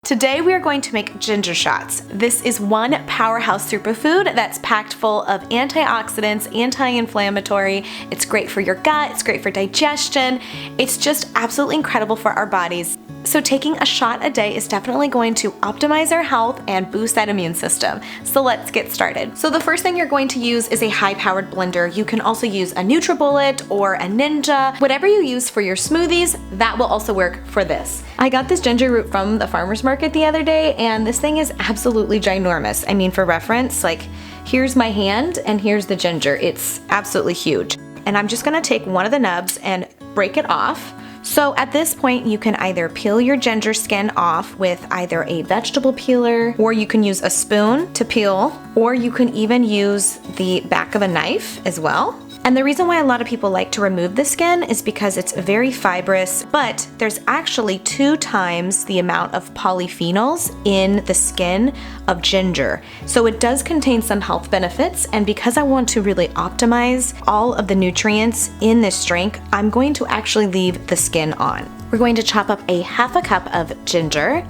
Today we are going to make ginger shots. This is one powerhouse superfood that's packed full of antioxidants, anti-inflammatory. It's great for your gut, it's great for digestion. It's just absolutely incredible for our bodies. So taking a shot a day is definitely going to optimize our health and boost that immune system. So let's get started. So the first thing you're going to use is a high-powered blender. You can also use a NutriBullet or a Ninja. Whatever you use for your smoothies, that will also work for this. I got this ginger root from the farmer's market the other day, and this thing is absolutely ginormous. I mean, for reference, like, here's my hand and here's the ginger. It's absolutely huge. And I'm just gonna take one of the nubs and break it off. So at this point, you can either peel your ginger skin off with either a vegetable peeler, or you can use a spoon to peel, or you can even use the back of a knife as well. And the reason why a lot of people like to remove the skin is because it's very fibrous, but there's actually 2 times the amount of polyphenols in the skin of ginger. So it does contain some health benefits, and because I want to really optimize all of the nutrients in this drink, I'm going to actually leave the skin on. We're going to chop up a half a cup of ginger.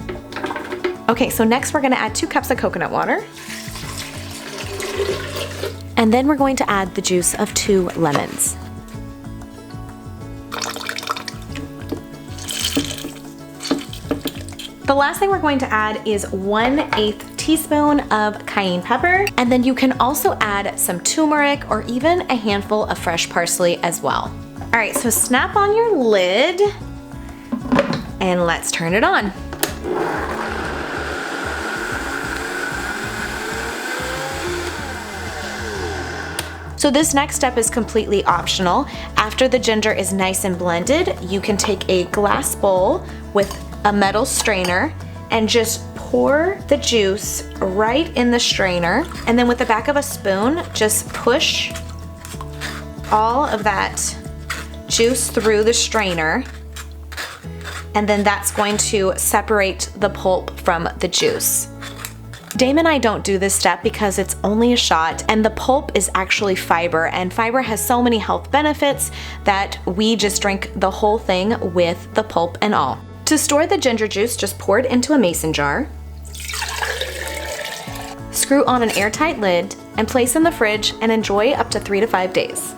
Okay, so next we're gonna add 2 cups of coconut water. And then we're going to add the juice of 2 lemons. The last thing we're going to add is 1/8 teaspoon of cayenne pepper, and then you can also add some turmeric or even a handful of fresh parsley as well. All right, so snap on your lid and let's turn it on. So this next step is completely optional. After the ginger is nice and blended, you can take a glass bowl with a metal strainer and just pour the juice right in the strainer. And then with the back of a spoon, just push all of that juice through the strainer. And then that's going to separate the pulp from the juice. Dame and I don't do this step because it's only a shot, and the pulp is actually fiber, and fiber has so many health benefits that we just drink the whole thing with the pulp and all. To store the ginger juice, just pour it into a mason jar, screw on an airtight lid, and place in the fridge and enjoy up to 3 to 5 days.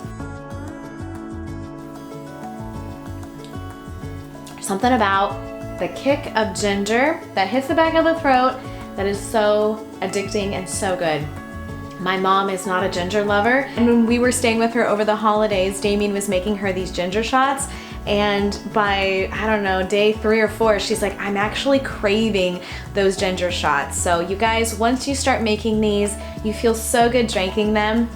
Something about the kick of ginger that hits the back of the throat that is so addicting and so good. My mom is not a ginger lover, and when we were staying with her over the holidays, Damien was making her these ginger shots, and by, I don't know, day 3 or 4, she's like, I'm actually craving those ginger shots. So you guys, once you start making these, you feel so good drinking them.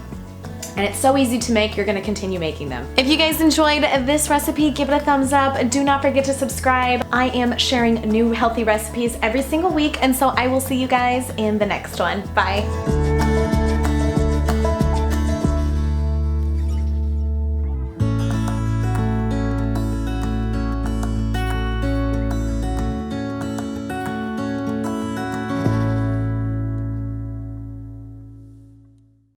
And it's so easy to make, you're gonna continue making them. If you guys enjoyed this recipe, give it a thumbs up. Do not forget to subscribe. I am sharing new healthy recipes every single week, and so I will see you guys in the next one. Bye.